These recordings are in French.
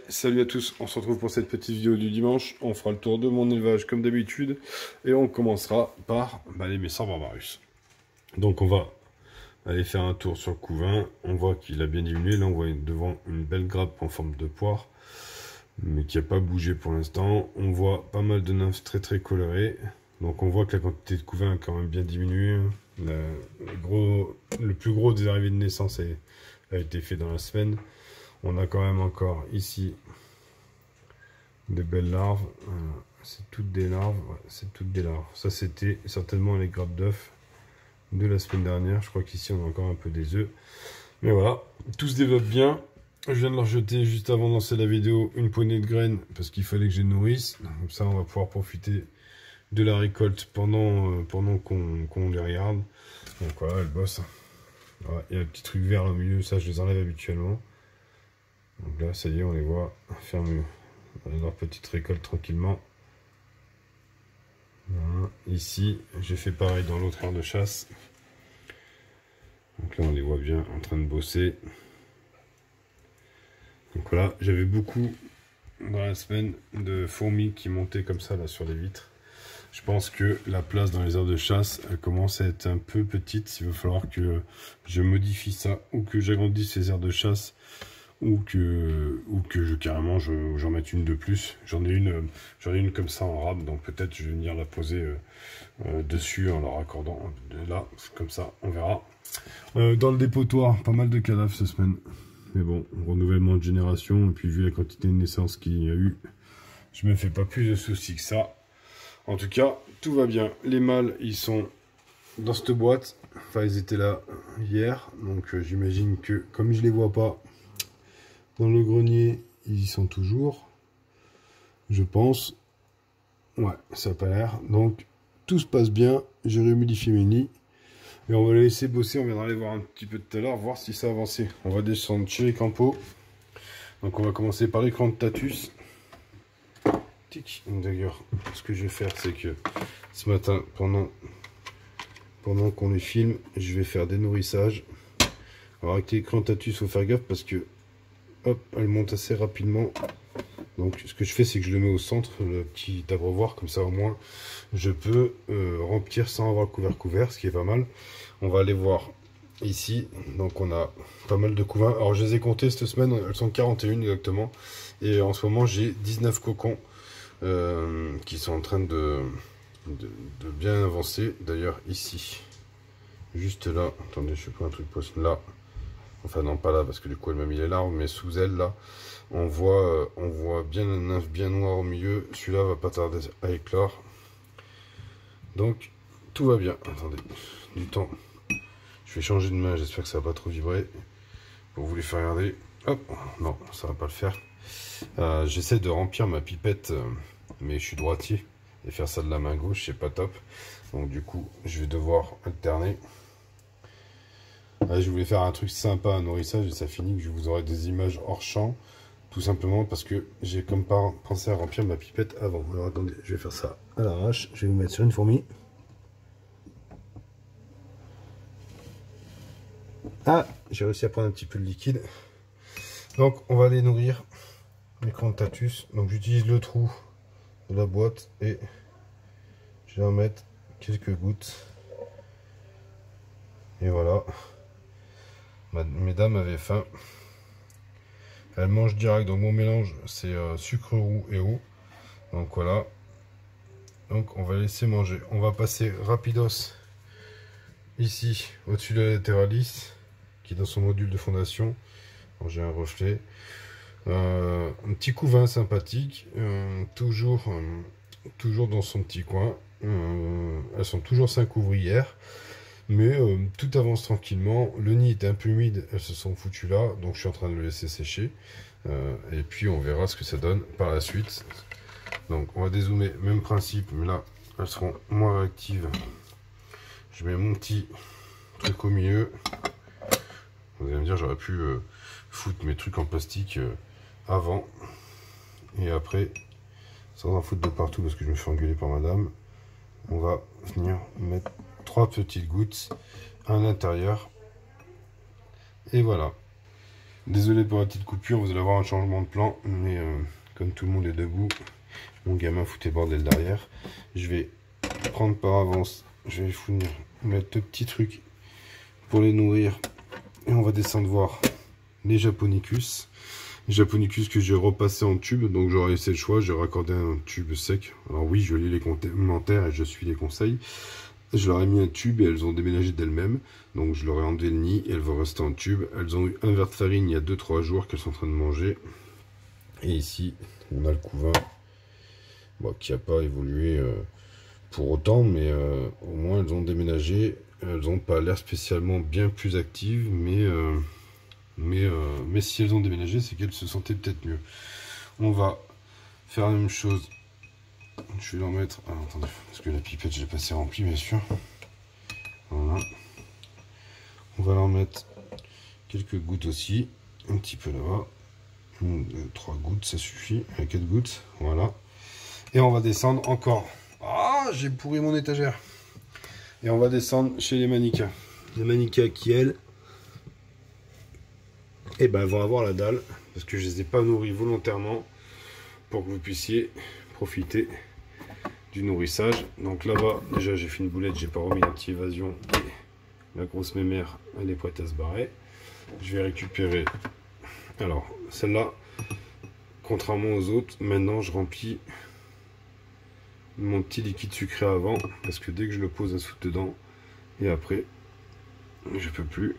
Salut à tous, on se retrouve pour cette petite vidéo du dimanche. On fera le tour de mon élevage comme d'habitude et on commencera par les Messins Barbarus. Donc on va aller faire un tour sur le couvain. On voit qu'il a bien diminué. Là on voit devant une belle grappe en forme de poire, mais qui n'a pas bougé pour l'instant. On voit pas mal de nymphes très colorées. Donc on voit que la quantité de couvain a quand même bien diminué. Le plus gros des arrivées de naissance a été fait dans la semaine. On a quand même encore ici des belles larves. C'est toutes des larves. Ouais, c'est toutes des larves. Ça, c'était certainement les grappes d'œufs de la semaine dernière. Je crois qu'ici, on a encore un peu des œufs. Mais voilà, tout se développe bien. Je viens de leur jeter juste avant de lancer la vidéo une poignée de graines parce qu'il fallait que je les nourrisse. Comme ça, on va pouvoir profiter de la récolte pendant qu'on les regarde. Donc voilà, elles bossent. Voilà, il y a le petit truc vert au milieu. Ça, je les enlève habituellement. Donc là, ça y est, on les voit faire leur petite récolte tranquillement. Voilà. Ici, j'ai fait pareil dans l'autre aire de chasse. Donc là, on les voit bien en train de bosser. Donc voilà, j'avais beaucoup dans la semaine de fourmis qui montaient comme ça là sur les vitres. Je pense que la place dans les aires de chasse, elle commence à être un peu petite. Il va falloir que je modifie ça ou que j'agrandisse ces aires de chasse. Ou que carrément j'en mette une de plus. J'en ai une comme ça en rab, donc peut-être je vais venir la poser dessus en la raccordant là, comme ça, on verra. Dans le dépotoir, pas mal de cadavres cette semaine. Mais bon, renouvellement de génération, et puis vu la quantité de naissances qu'il y a eu, je me fais pas plus de soucis que ça. En tout cas, tout va bien. Les mâles, ils sont dans cette boîte. Enfin, ils étaient là hier, donc j'imagine que comme je les vois pas dans le grenier, ils y sont toujours, je pense. Ouais, ça n'a pas l'air. Donc, tout se passe bien. J'ai rehumidifié mes nids. Et on va les laisser bosser. On viendra les voir un petit peu tout à l'heure, voir si ça a avancé. On va descendre chez les campos. Donc, on va commencer par l'écran de Tatus. D'ailleurs, ce que je vais faire, c'est que ce matin, pendant qu'on les filme, je vais faire des nourrissages. Alors, avec l'écran de Tatus, il faut faire gaffe parce que hop, elle monte assez rapidement. Donc ce que je fais, c'est que je le mets au centre, le petit abreuvoir, comme ça au moins je peux remplir sans avoir le couvert, ce qui est pas mal. On va aller voir ici. Donc on a pas mal de couvains. Alors je les ai comptés cette semaine, elles sont 41 exactement. Et en ce moment j'ai 19 cocons qui sont en train de bien avancer. D'ailleurs ici, juste là, attendez, je fais pas un truc poste là. Enfin non, pas là parce que du coup elle m'a mis les larves, mais sous elle là, on voit bien la nymphe bien noire au milieu. Celui-là va pas tarder à éclore. Donc tout va bien. Attendez, du temps. Je vais changer de main, j'espère que ça va pas trop vibrer. Pour vous les faire regarder. Hop, non, ça va pas le faire. J'essaie de remplir ma pipette, mais je suis droitier. Et faire ça de la main gauche, c'est pas top. Donc du coup, je vais devoir alterner. Je voulais faire un truc sympa à nourrissage et ça finit que je vous aurai des images hors champ. Tout simplement parce que j'ai comme pas pensé à remplir ma pipette avant. Alors attendez, je vais faire ça à l'arrache. Je vais vous mettre sur une fourmi. Ah, j'ai réussi à prendre un petit peu de liquide. Donc on va les nourrir. L'écran de Tatus. Donc j'utilise le trou de la boîte et je vais en mettre quelques gouttes. Et voilà. Mesdames avaient faim. Elle mange direct, donc mon mélange c'est sucre roux et eau. Donc voilà. Donc on va laisser manger. On va passer rapidos ici au-dessus de la latéralis qui est dans son module de fondation. J'ai un reflet. Un petit couvain sympathique. Toujours dans son petit coin. Elles sont toujours 5 ouvrières. Mais tout avance tranquillement. Le nid est un peu humide, elles se sont foutues là, donc je suis en train de le laisser sécher. Et puis on verra ce que ça donne par la suite. Donc on va dézoomer, même principe, mais là elles seront moins réactives. Je mets mon petit truc au milieu. Vous allez me dire, j'aurais pu foutre mes trucs en plastique avant et après, sans en foutre de partout parce que je me fais engueuler par madame. On va venir mettre 3 petites gouttes à l'intérieur et voilà. Désolé pour la petite coupure, vous allez avoir un changement de plan, mais comme tout le monde est debout, mon gamin foutait bordel derrière. Je vais prendre par avance, je vais mettre deux petits trucs pour les nourrir. Et on va descendre voir les Japonicus. Les Japonicus que j'ai repassé en tube, donc j'aurais laissé le choix, j'ai raccordé un tube sec. Alors oui, je lis les commentaires et je suis les conseils. Je leur ai mis un tube et elles ont déménagé d'elles-mêmes. Donc je leur ai enlevé le nid et elles vont rester en tube. Elles ont eu un verre de farine il y a 2-3 jours qu'elles sont en train de manger. Et ici, on a le couvain bon, qui n'a pas évolué pour autant, mais au moins elles ont déménagé. Elles n'ont pas l'air spécialement bien plus actives, mais si elles ont déménagé, c'est qu'elles se sentaient peut-être mieux. On va faire la même chose. Je vais leur mettre... Ah, attendez, parce que la pipette, je l'ai passée remplie, bien sûr. Voilà. On va leur mettre quelques gouttes aussi. Un petit peu là-bas. 1, 2, 3 gouttes, ça suffit. 4 gouttes, voilà. Et on va descendre encore. Ah, j'ai pourri mon étagère. Et on va descendre chez les Manica. Les Manica qui, elles, eh ben, vont avoir la dalle. Parce que je ne les ai pas nourris volontairement. Pour que vous puissiez profiter du nourrissage. Donc là-bas, déjà j'ai fait une boulette, j'ai pas remis l'anti-évasion. Et la grosse mémère, elle est prête à se barrer. Je vais récupérer. Alors, celle-là, contrairement aux autres, maintenant je remplis mon petit liquide sucré avant. Parce que dès que je le pose à soude dedans, et après, je peux plus.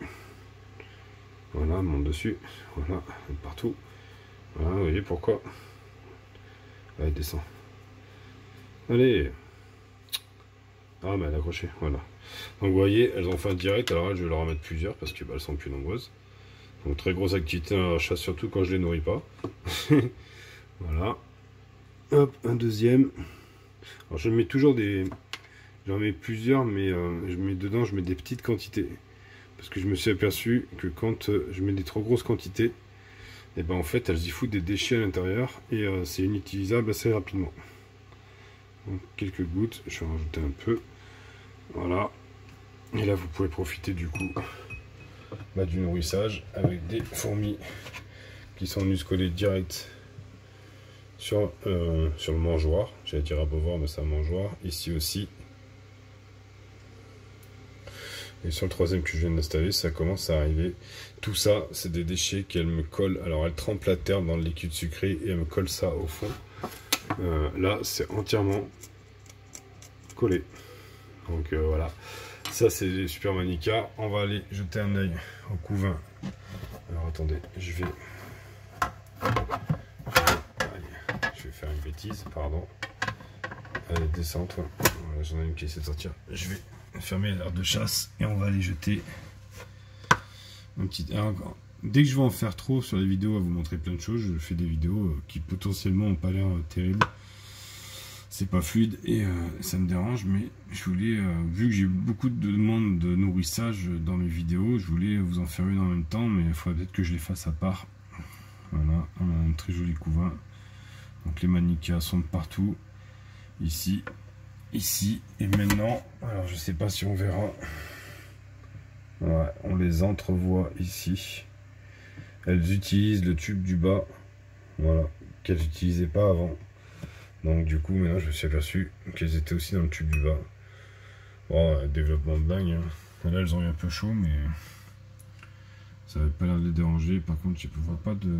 Voilà, monte dessus. Voilà, partout. Voilà, vous voyez pourquoi. Allez, descend. Allez. Ah, mais elle a accroché, voilà. Donc, vous voyez, elles ont fait un direct. Alors, là, je vais leur en mettre plusieurs parce que bah, elles sont plus nombreuses. Donc, très grosse activité à la chasse, surtout quand je les nourris pas. Voilà. Hop, un deuxième. Alors, je mets toujours des... J'en mets plusieurs, mais je mets dedans, je mets des petites quantités. Parce que je me suis aperçu que quand je mets des trop grosses quantités, et ben en fait elles y foutent des déchets à l'intérieur et c'est inutilisable assez rapidement. Donc quelques gouttes, je vais en rajouter un peu. Voilà. Et là vous pouvez profiter du coup du nourrissage avec des fourmis qui sont venues se coller direct sur le mangeoire. J'allais dire abreuvoir, mais c'est un mangeoire. Ici aussi. Et sur le troisième que je viens d'installer, ça commence à arriver. Tout ça, c'est des déchets qu'elle me colle. Alors, elle trempe la terre dans le liquide sucré et elle me colle ça au fond. Là, c'est entièrement collé. Donc, voilà. Ça, c'est les Super Manica. On va aller jeter un œil au couvain. Alors, attendez, je vais faire une bêtise, pardon. Allez, descends, toi. Voilà, j'en ai une qui essaie de sortir. Je vais fermer l'aire de chasse et on va aller jeter un petit... Alors, dès que je vais en faire trop sur les vidéos à vous montrer plein de choses, je fais des vidéos qui potentiellement n'ont pas l'air terribles. C'est pas fluide et ça me dérange, mais je voulais, vu que j'ai beaucoup de demandes de nourrissage dans mes vidéos, je voulais vous en faire une en même temps, mais il faudrait peut-être que je les fasse à part. Voilà, on a un très joli couvain. Donc les Manica sont de partout. Ici, ici et maintenant. Alors je sais pas si on verra. Ouais, on les entrevoit ici. Elles utilisent le tube du bas. Voilà, qu'elles n'utilisaient pas avant. Donc du coup maintenant je me suis aperçu qu'elles étaient aussi dans le tube du bas. Bon, développement de dingue. Hein. Là elles ont eu un peu chaud, mais ça n'avait pas l'air de les déranger. Par contre je ne vois pas de...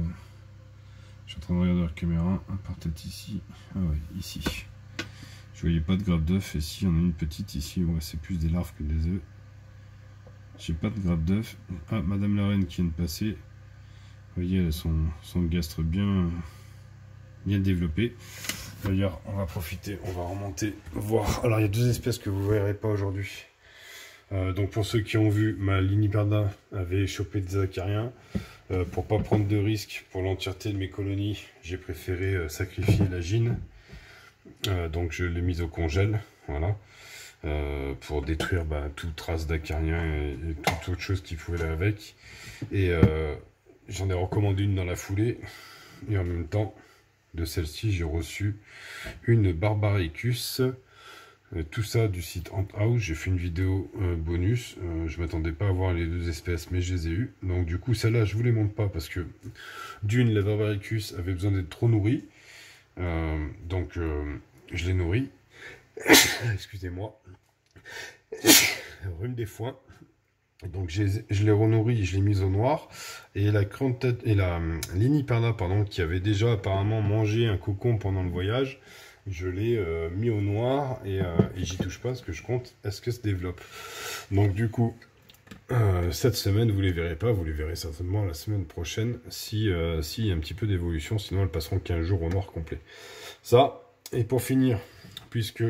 Je suis en train de regarder la caméra. À part peut-être ici. Ah ouais, ici. Je voyais pas de grappe d'œuf. Et si, on a une petite ici. Ouais, c'est plus des larves que des œufs. J'ai pas de grappe d'œuf. Ah, Madame la Reine qui vient de passer. Vous voyez, elle a son gastre bien développé. D'ailleurs, on va profiter, on va remonter, voir. Alors, il y a deux espèces que vous ne verrez pas aujourd'hui. Donc, pour ceux qui ont vu, ma Liniperda avait chopé des acariens. Pour pas prendre de risques pour l'entièreté de mes colonies, j'ai préféré sacrifier la gine. Donc, je l'ai mise au congèle. Voilà. Pour détruire toute trace d'acarien et toute autre chose qui pouvait aller avec. Et j'en ai recommandé une dans la foulée. Et en même temps, de celle-ci, j'ai reçu une Barbaricus Tout ça du site Ant House. J'ai fait une vidéo bonus. Je m'attendais pas à voir les deux espèces, mais je les ai eues. Donc du coup, celle-là, je vous les montre pas parce que d'une, la Barbaricus avait besoin d'être trop nourrie. Donc je l'ai nourrie. Excusez-moi. Rhume des foins. Donc je l'ai renourri, je l'ai mise au noir. Et la Liniperna, pardon, qui avait déjà apparemment mangé un cocon pendant le voyage, je l'ai mis au noir et j'y touche pas parce que je compte est-ce que se développe. Donc du coup, cette semaine vous les verrez pas, vous les verrez certainement la semaine prochaine si y a un petit peu d'évolution, sinon elles passeront 15 jours au noir complet. Ça, et pour finir, puisque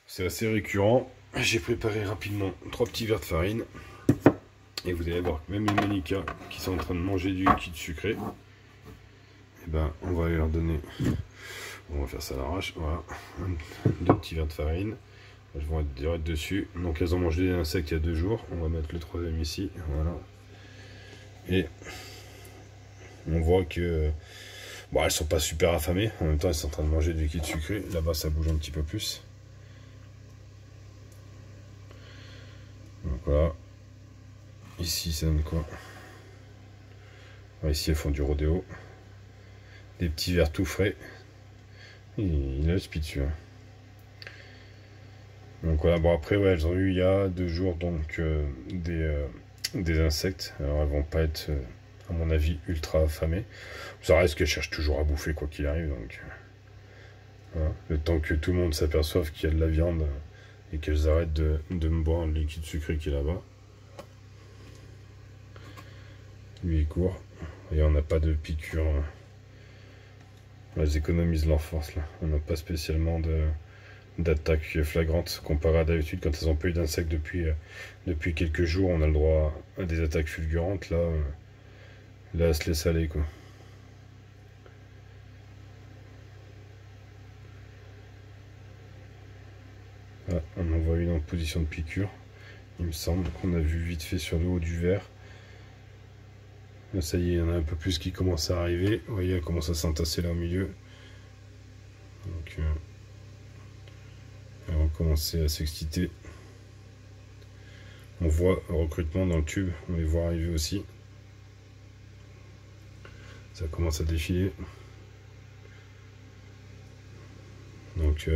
c'est assez récurrent, j'ai préparé rapidement 3 petits verres de farine. Et vous allez voir que même les Monica qui sont en train de manger du liquide sucré, et ben on va leur donner, on va faire ça à l'arrache, voilà, 2 petits verres de farine, elles vont être direct dessus, donc elles ont mangé des insectes il y a 2 jours, on va mettre le 3e ici, voilà, et on voit que, bon, elles sont pas super affamées, en même temps elles sont en train de manger du liquide sucré, là-bas ça bouge un petit peu plus, donc voilà. Ici, ça donne quoi? Ici, elles font du rodéo. Des petits verres tout frais. Il a le speed dessus. Donc voilà, bon après, ouais, elles ont eu il y a 2 jours donc des insectes. Alors elles vont pas être, à mon avis, ultra affamées. Ça reste qu'elles cherchent toujours à bouffer quoi qu'il arrive. Donc voilà. Le temps que tout le monde s'aperçoive qu'il y a de la viande et qu'elles arrêtent de me boire le liquide sucré qui est là-bas. Lui il court et on n'a pas de piqûre. Elles économisent leur force là. On n'a pas spécialement d'attaque flagrante comparé à d'habitude quand elles n'ont pas eu d'insectes depuis quelques jours. On a le droit à des attaques fulgurantes. Là elles se laissent aller quoi. Ah, on en voit une en position de piqûre. Il me semble qu'on a vu vite fait sur le haut du verre. Là, ça y est, il y en a un peu plus qui commencent à arriver. Vous voyez, elle commence à s'entasser là au milieu. Donc, elles vont commencer à s'exciter. On voit le recrutement dans le tube. On les voit arriver aussi. Ça commence à défiler. Donc,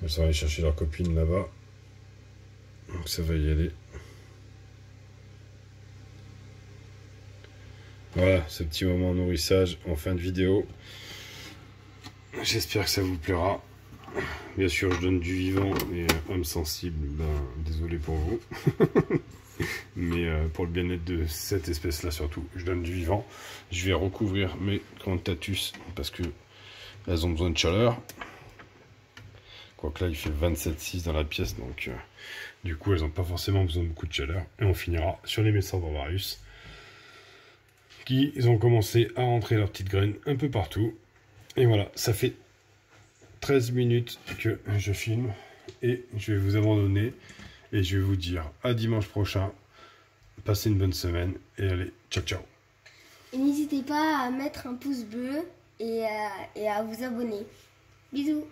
elles sont allées chercher leur copine là-bas. Donc, ça va y aller. Voilà, ce petit moment nourrissage en fin de vidéo. J'espère que ça vous plaira. Bien sûr, je donne du vivant, et âme sensible, ben, désolé pour vous. Mais pour le bien-être de cette espèce-là surtout, je donne du vivant. Je vais recouvrir mes Crantatus parce que elles ont besoin de chaleur. Quoique là, il fait 27,6 dans la pièce, donc du coup, elles n'ont pas forcément besoin de beaucoup de chaleur. Et on finira sur les Messor Barbarus, qui ont commencé à rentrer leurs petites graines un peu partout. Et voilà, ça fait 13 minutes que je filme et je vais vous abandonner et je vais vous dire à dimanche prochain. Passez une bonne semaine et allez, ciao ciao. Et n'hésitez pas à mettre un pouce bleu et à vous abonner. Bisous.